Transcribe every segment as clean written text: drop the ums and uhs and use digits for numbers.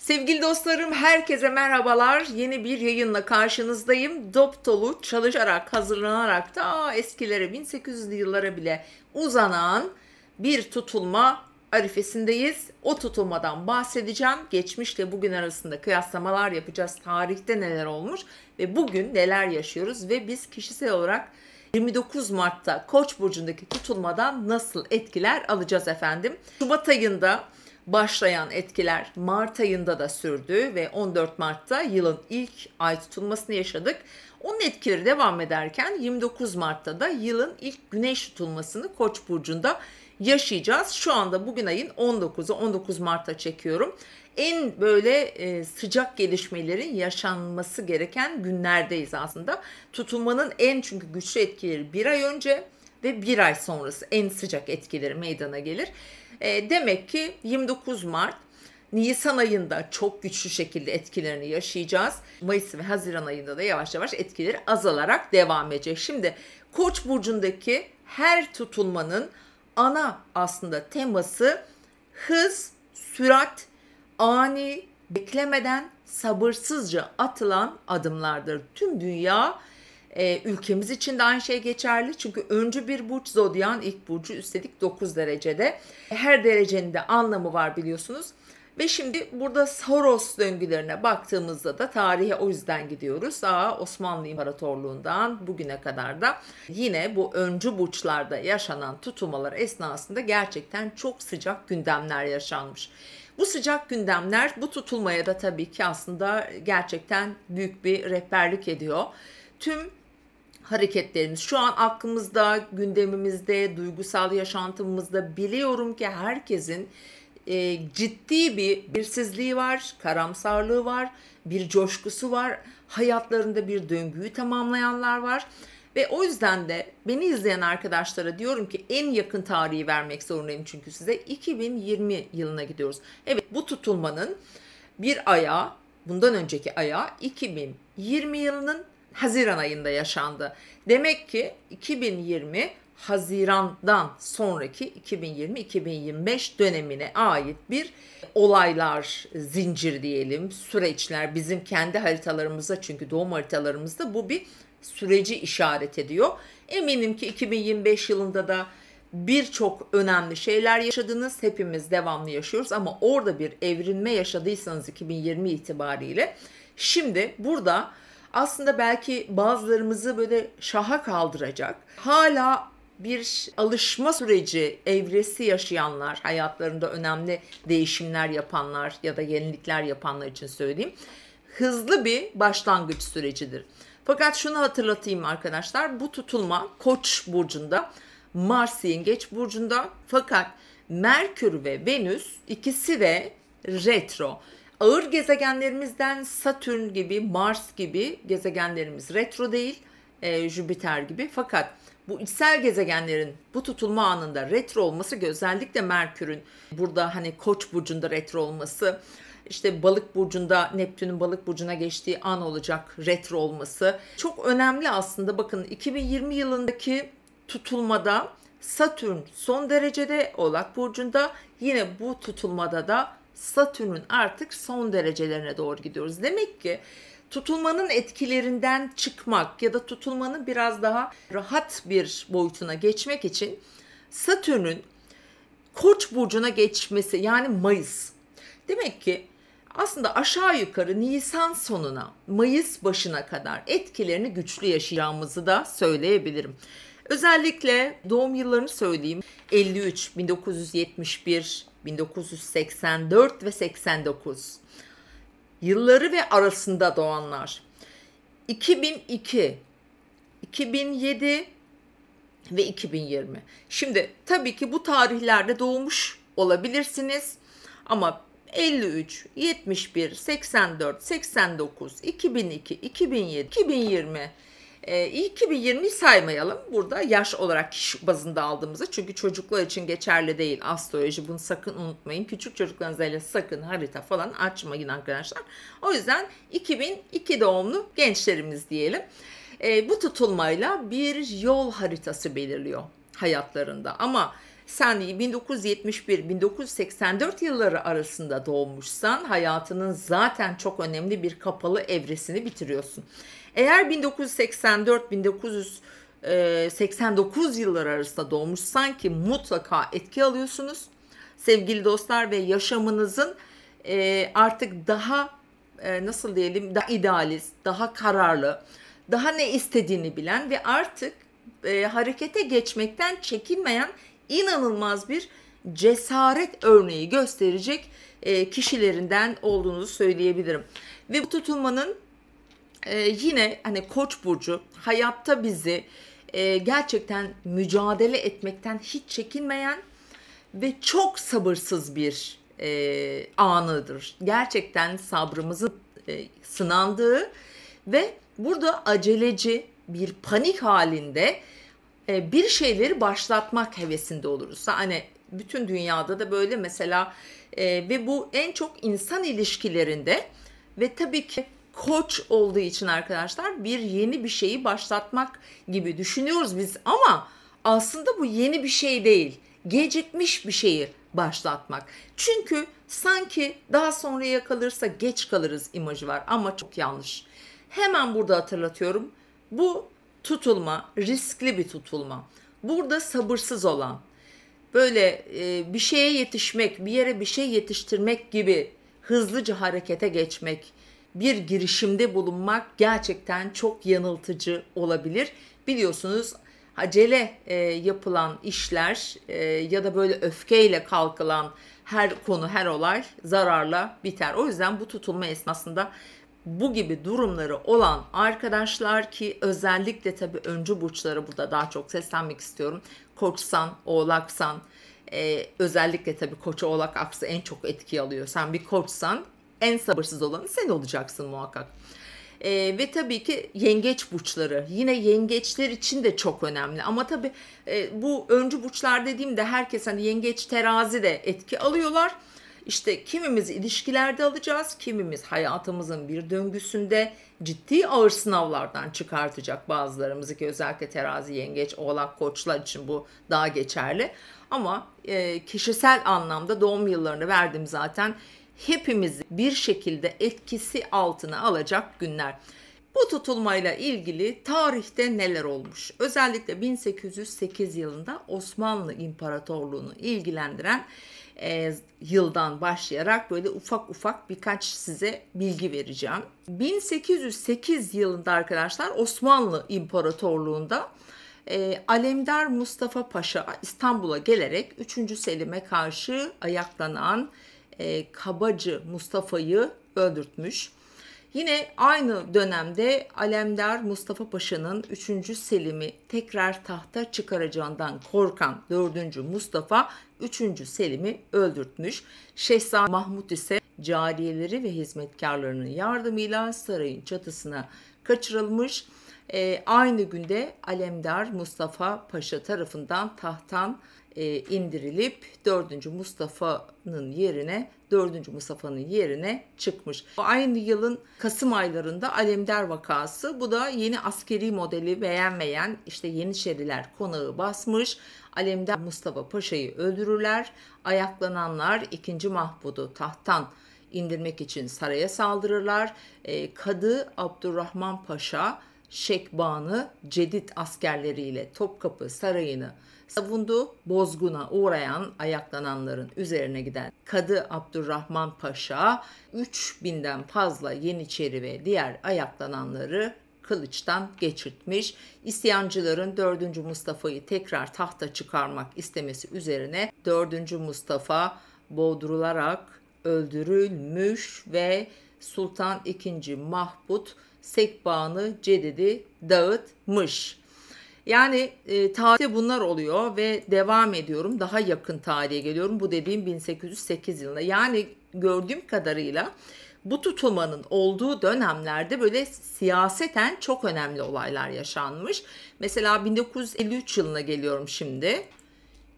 Sevgili dostlarım, herkese merhabalar. Yeni bir yayınla karşınızdayım. Dop dolu çalışarak, hazırlanarak da eskilere 1800'lü yıllara bile uzanan bir tutulma arifesindeyiz. O tutulmadan bahsedeceğim. Geçmişle bugün arasında kıyaslamalar yapacağız. Tarihte neler olmuş ve bugün neler yaşıyoruz ve biz kişisel olarak 29 Mart'ta Koç burcundaki tutulmadan nasıl etkiler alacağız efendim. Şubat ayında başlayan etkiler Mart ayında da sürdü ve 14 Mart'ta yılın ilk ay tutulmasını yaşadık. Onun etkileri devam ederken 29 Mart'ta da yılın ilk güneş tutulmasını Koç burcunda yaşayacağız. Şu anda bugün ayın 19'u, 19 Mart'ta çekiyorum. En böyle sıcak gelişmelerin yaşanması gereken günlerdeyiz aslında. Tutulmanın en çünkü güçlü etkileri bir ay önce ve bir ay sonrası en sıcak etkileri meydana gelir. Demek ki 29 Mart, Nisan ayında çok güçlü şekilde etkilerini yaşayacağız. Mayıs ve Haziran ayında da yavaş yavaş etkileri azalarak devam edecek. Şimdi Koç burcundaki her tutulmanın ana aslında teması hız, sürat, ani, beklemeden sabırsızca atılan adımlardır. Tüm dünya, ülkemiz için de aynı şey geçerli. Çünkü öncü bir burç, zodyan ilk burcu, üstelik 9 derecede. Her derecenin de anlamı var biliyorsunuz. Ve şimdi burada Saros döngülerine baktığımızda da tarihe o yüzden gidiyoruz. Osmanlı İmparatorluğu'ndan bugüne kadar da yine bu öncü burçlarda yaşanan tutulmalar esnasında gerçekten çok sıcak gündemler yaşanmış. Bu sıcak gündemler bu tutulmaya da tabii ki aslında gerçekten büyük bir rehberlik ediyor. Tüm hareketlerimiz şu an aklımızda, gündemimizde, duygusal yaşantımızda biliyorum ki herkesin ciddi bir belirsizliği var, karamsarlığı var, bir coşkusu var, hayatlarında bir döngüyü tamamlayanlar var. Ve o yüzden de beni izleyen arkadaşlara diyorum ki en yakın tarihi vermek zorundayım çünkü size 2020 yılına gidiyoruz. Evet, bu tutulmanın bir ayağı, bundan önceki ayağı 2020 yılının Haziran ayında yaşandı. Demek ki 2020 Haziran'dan sonraki 2020-2025 dönemine ait bir olaylar zinciri diyelim, süreçler bizim kendi haritalarımızda, çünkü doğum haritalarımızda bu bir süreci işaret ediyor. Eminim ki 2025 yılında da birçok önemli şeyler yaşadınız. Hepimiz devamlı yaşıyoruz ama orada bir evrilme yaşadıysanız 2020 itibariyle şimdi burada aslında belki bazılarımızı böyle şaha kaldıracak, hala bir alışma süreci evresi yaşayanlar, hayatlarında önemli değişimler yapanlar ya da yenilikler yapanlar için söyleyeyim, hızlı bir başlangıç sürecidir. Fakat şunu hatırlatayım arkadaşlar, bu tutulma Koç burcunda, Mars Yengeç burcunda, fakat Merkür ve Venüs ikisi de retro. Ağır gezegenlerimizden Satürn gibi, Mars gibi gezegenlerimiz retro değil, Jüpiter gibi. Fakat bu içsel gezegenlerin bu tutulma anında retro olması, özellikle Merkür'ün burada hani Koç burcunda retro olması, işte Balık burcunda Neptün'ün Balık burcuna geçtiği an olacak retro olması çok önemli aslında. Bakın 2020 yılındaki tutulmada Satürn son derecede Oğlak burcunda, yine bu tutulmada da Satürn'ün artık son derecelerine doğru gidiyoruz. Demek ki tutulmanın etkilerinden çıkmak ya da tutulmanın biraz daha rahat bir boyutuna geçmek için Satürn'ün Koç burcuna geçmesi, yani Mayıs. Demek ki aslında aşağı yukarı Nisan sonuna, Mayıs başına kadar etkilerini güçlü yaşayacağımızı da söyleyebilirim. Özellikle doğum yıllarını söyleyeyim. 53, 1971, 1984 ve 89. Yılları ve arasında doğanlar. 2002, 2007 ve 2020. Şimdi tabii ki bu tarihlerde doğmuş olabilirsiniz ama 53, 71, 84, 89, 2002, 2007, 2020. 2020'yi saymayalım burada yaş olarak kişi bazında aldığımızda, çünkü çocuklar için geçerli değil astroloji, bunu sakın unutmayın. Küçük çocuklarınızla sakın harita falan açmayın arkadaşlar. O yüzden 2002 doğumlu gençlerimiz diyelim. Bu tutulmayla bir yol haritası belirliyor hayatlarında ama Sen 1971-1984 yılları arasında doğmuşsan hayatının zaten çok önemli bir kapalı evresini bitiriyorsun. Eğer 1984-1989 yılları arasında doğmuşsan ki mutlaka etki alıyorsunuz sevgili dostlar ve yaşamınızın artık daha nasıl diyelim daha idealist, daha kararlı, daha ne istediğini bilen ve artık harekete geçmekten çekinmeyen inanılmaz bir cesaret örneği gösterecek kişilerinden olduğunuzu söyleyebilirim. Ve bu tutulmanın yine hani Koç burcu hayatta bizi gerçekten mücadele etmekten hiç çekinmeyen ve çok sabırsız bir anıdır. Gerçekten sabrımızın sınandığı ve burada aceleci bir panik halinde bir şeyleri başlatmak hevesinde oluruz. Hani bütün dünyada da böyle mesela ve bu en çok insan ilişkilerinde ve tabii ki Koç olduğu için arkadaşlar bir yeni bir şeyi başlatmak gibi düşünüyoruz biz ama aslında bu yeni bir şey değil. Gecikmiş bir şeyi başlatmak. Çünkü sanki daha sonraya kalırsa geç kalırız imajı var ama çok yanlış. Hemen burada hatırlatıyorum. Bu tutulma riskli bir tutulma. Burada sabırsız olan, böyle bir şeye yetişmek, bir yere bir şey yetiştirmek gibi hızlıca harekete geçmek, bir girişimde bulunmak gerçekten çok yanıltıcı olabilir. Biliyorsunuz acele yapılan işler ya da böyle öfkeyle kalkılan her konu, her olay zararla biter. O yüzden bu tutulma esnasında bu gibi durumları olan arkadaşlar ki özellikle tabii öncü burçlara burada daha çok seslenmek istiyorum. Koçsan, oğlaksan, özellikle tabii Koç, oğlak aksı en çok etki alıyor. Sen bir koçsan en sabırsız olanı sen olacaksın muhakkak. Ve tabii ki yengeç burçları yine yengeçler için de çok önemli ama tabii bu öncü burçlar dediğimde herkes hani yengeç terazi de etki alıyorlar. İşte kimimiz ilişkilerde alacağız, kimimiz hayatımızın bir döngüsünde ciddi ağır sınavlardan çıkartacak bazılarımızı ki özellikle terazi, yengeç, oğlak, koçlar için bu daha geçerli. Ama kişisel anlamda doğum yıllarını verdim zaten hepimizi bir şekilde etkisi altına alacak günler. Bu tutulmayla ilgili tarihte neler olmuş? Özellikle 1808 yılında Osmanlı İmparatorluğu'nu ilgilendiren yıldan başlayarak böyle ufak ufak birkaç size bilgi vereceğim. 1808 yılında arkadaşlar Osmanlı İmparatorluğu'nda Alemdar Mustafa Paşa İstanbul'a gelerek 3. Selim'e karşı ayaklanan Kabacı Mustafa'yı öldürtmüş. Yine aynı dönemde Alemdar Mustafa Paşa'nın 3. Selim'i tekrar tahta çıkaracağından korkan 4. Mustafa 3. Selim'i öldürtmüş. Şehzade Mahmut ise cariyeleri ve hizmetkarlarının yardımıyla sarayın çatısına kaçırılmış. Aynı günde Alemdar Mustafa Paşa tarafından tahttan indirilip 4. Mustafa'nın yerine çıkmış. Aynı yılın Kasım aylarında Alemdar vakası, bu da yeni askeri modeli beğenmeyen işte Yeniçeriler konağı basmış. Alemdar Mustafa Paşa'yı öldürürler. Ayaklananlar 2. Mahmud'u tahttan indirmek için saraya saldırırlar. Kadı Abdurrahman Paşa Şekbanı Cedid askerleriyle Topkapı Sarayı'nı savundu. Bozguna uğrayan ayaklananların üzerine giden Kadı Abdurrahman Paşa 3000'den fazla Yeniçeri ve diğer ayaklananları kılıçtan geçirtmiş. İsyancıların 4. Mustafa'yı tekrar tahta çıkarmak istemesi üzerine 4. Mustafa boğdurularak öldürülmüş ve Sultan II. Mahmud Sekbanı Cedid'i dağıtmış. Yani tarihte bunlar oluyor ve devam ediyorum. Daha yakın tarihe geliyorum. Bu dediğim 1808 yılında. Yani gördüğüm kadarıyla bu tutulmanın olduğu dönemlerde böyle siyaseten çok önemli olaylar yaşanmış. Mesela 1953 yılına geliyorum şimdi.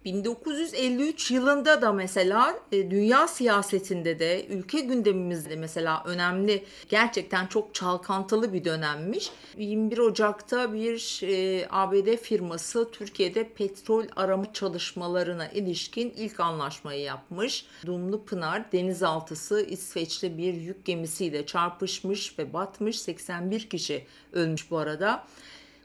1953 yılında da mesela dünya siyasetinde de ülke gündemimizde mesela önemli, gerçekten çok çalkantılı bir dönemmiş. 21 Ocak'ta bir ABD firması Türkiye'de petrol arama çalışmalarına ilişkin ilk anlaşmayı yapmış. Dumlupınar denizaltısı İsveç'te bir yük gemisiyle çarpışmış ve batmış. 81 kişi ölmüş bu arada.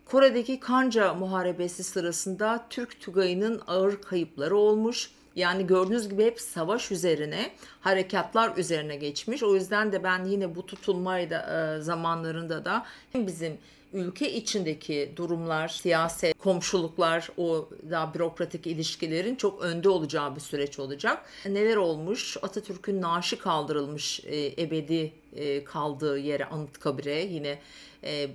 Kore'deki Kanca Muharebesi sırasında Türk Tugayı'nın ağır kayıpları olmuş. Yani gördüğünüz gibi hep savaş üzerine, harekatlar üzerine geçmiş. O yüzden de ben yine bu tutulmayla zamanlarında da hem bizim ülke içindeki durumlar, siyaset, komşuluklar, o daha bürokratik ilişkilerin çok önde olacağı bir süreç olacak. Neler olmuş? Atatürk'ün naaşı kaldırılmış ebedi kaldığı yere, Anıtkabir'e, yine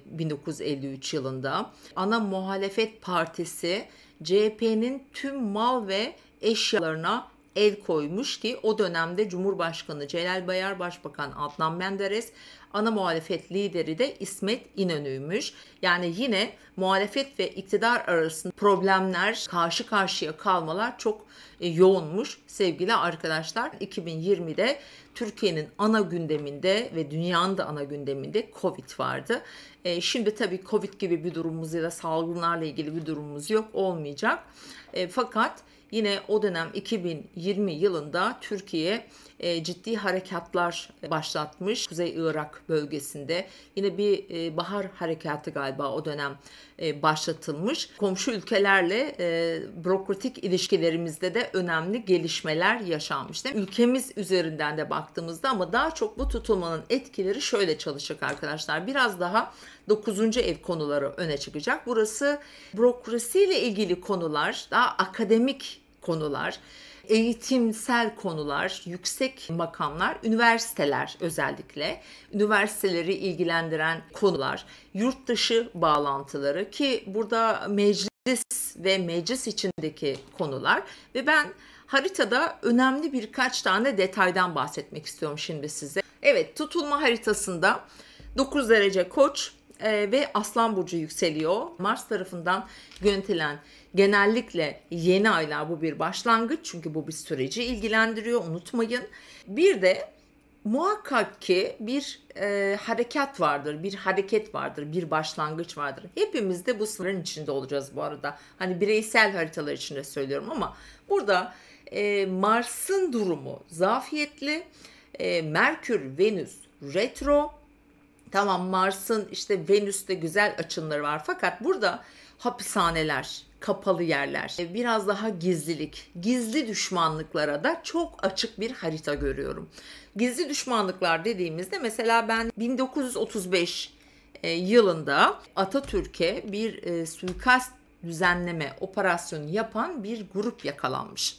1953 yılında. Ana muhalefet partisi CHP'nin tüm mal ve eşyalarına el koymuş ki o dönemde Cumhurbaşkanı Celal Bayar, Başbakan Adnan Menderes, ana muhalefet lideri de İsmet İnönü'ymüş. Yani yine muhalefet ve iktidar arasında problemler, karşı karşıya kalmalar çok yoğunmuş sevgili arkadaşlar. 2020'de Türkiye'nin ana gündeminde ve dünyanın da ana gündeminde Covid vardı. Şimdi tabii Covid gibi bir durumumuz ya da salgınlarla ilgili bir durumumuz yok, olmayacak. Fakat yine o dönem 2020 yılında Türkiye ciddi harekatlar başlatmış Kuzey Irak bölgesinde. Yine bir bahar harekatı galiba o dönem başlatılmış. Komşu ülkelerle bürokratik ilişkilerimizde de önemli gelişmeler yaşanmıştı. Ülkemiz üzerinden de baktığımızda ama daha çok bu tutulmanın etkileri şöyle çalışacak arkadaşlar. Biraz daha 9. ev konuları öne çıkacak. Burası bürokrasiyle ilgili konular, daha akademik konular, eğitimsel konular, yüksek makamlar, üniversiteler özellikle, üniversiteleri ilgilendiren konular, yurt dışı bağlantıları ki burada meclis ve meclis içindeki konular ve ben haritada önemli birkaç tane detaydan bahsetmek istiyorum şimdi size. Evet, tutulma haritasında 9 derece Koç ve Aslan burcu yükseliyor. Mars tarafından yönetilen genellikle yeni aylar, bu bir başlangıç çünkü bu bir süreci ilgilendiriyor, unutmayın. Bir de muhakkak ki bir harekat vardır, bir hareket vardır, bir başlangıç vardır. Hepimiz de bu sınırın içinde olacağız bu arada. Hani bireysel haritalar içinde söylüyorum ama burada Mars'ın durumu zafiyetli, Merkür, Venüs retro. Tamam, Mars'ın işte Venüs'te güzel açınları var fakat burada hapishaneler, kapalı yerler, biraz daha gizlilik, gizli düşmanlıklara da çok açık bir harita görüyorum. Gizli düşmanlıklar dediğimizde mesela ben 1935 yılında Atatürk'e bir suikast düzenleme operasyonu yapan bir grup yakalanmış.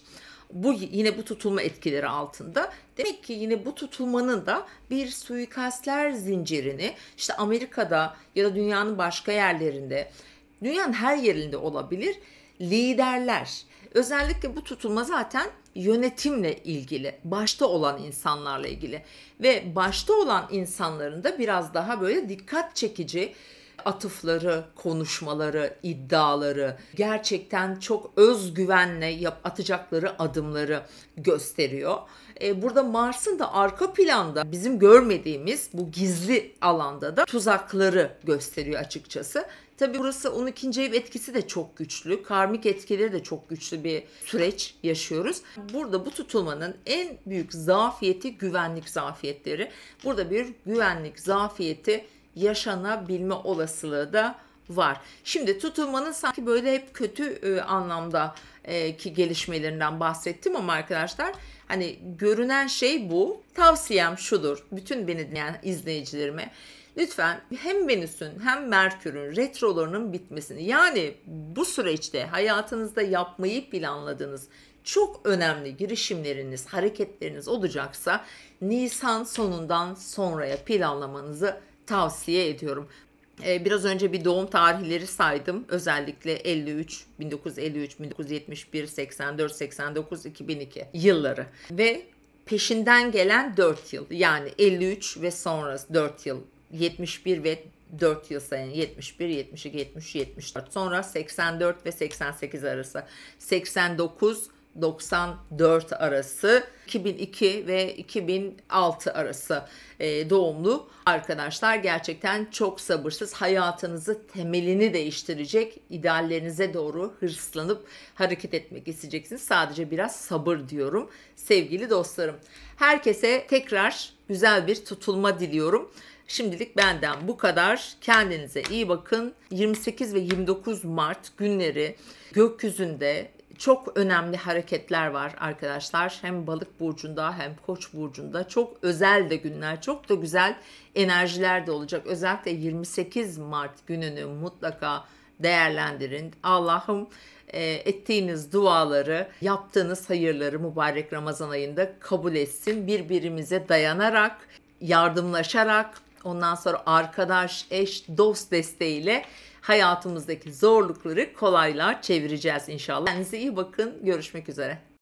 Bu yine bu tutulma etkileri altında. Demek ki yine bu tutulmanın da bir suikastler zincirini işte Amerika'da ya da dünyanın başka yerlerinde, dünyanın her yerinde olabilir, liderler. Özellikle bu tutulma zaten yönetimle ilgili, başta olan insanlarla ilgili ve başta olan insanların da biraz daha böyle dikkat çekici atıfları, konuşmaları, iddiaları, gerçekten çok özgüvenle atacakları adımları gösteriyor. Burada Mars'ın da arka planda bizim görmediğimiz bu gizli alanda da tuzakları gösteriyor açıkçası. Tabii burası 12. ev etkisi de çok güçlü. Karmik etkileri de çok güçlü bir süreç yaşıyoruz. Burada bu tutulmanın en büyük zafiyeti güvenlik zafiyetleri. Burada bir güvenlik zafiyeti yaşanabilme olasılığı da var. Şimdi tutulmanın sanki böyle hep kötü anlamda ki gelişmelerinden bahsettim ama arkadaşlar hani görünen şey bu. Tavsiyem şudur bütün beni dinleyen izleyicilerime. Lütfen hem Venüs'ün hem Merkür'ün retrolarının bitmesini, yani bu süreçte hayatınızda yapmayı planladığınız çok önemli girişimleriniz, hareketleriniz olacaksa Nisan sonundan sonraya planlamanızı tavsiye ediyorum. Biraz önce bir doğum tarihleri saydım. Özellikle 53, 1953, 1971, 84, 89, 2002 yılları ve peşinden gelen 4 yıl, yani 53 ve sonrası 4 yıl, 71 ve 4 yıl sayın: 71, 72, 73, 74. Sonra 84 ve 88 arası. 89, 94 arası, 2002 ve 2006 arası doğumlu arkadaşlar gerçekten çok sabırsız, hayatınızı temelini değiştirecek, ideallerinize doğru hırslanıp hareket etmek isteyeceksiniz. Sadece biraz sabır diyorum sevgili dostlarım. Herkese tekrar güzel bir tutulma diliyorum. Şimdilik benden bu kadar. Kendinize iyi bakın. 28 ve 29 Mart günleri gökyüzünde çok önemli hareketler var arkadaşlar. Hem Balık burcunda hem Koç burcunda çok özel de günler, çok da güzel enerjiler de olacak. Özellikle 28 Mart gününü mutlaka değerlendirin. Allah'ım ettiğiniz duaları, yaptığınız hayırları mübarek Ramazan ayında kabul etsin. Birbirimize dayanarak, yardımlaşarak, ondan sonra arkadaş, eş, dost desteğiyle hayatımızdaki zorlukları kolaylığa çevireceğiz inşallah. Kendinize iyi bakın. Görüşmek üzere.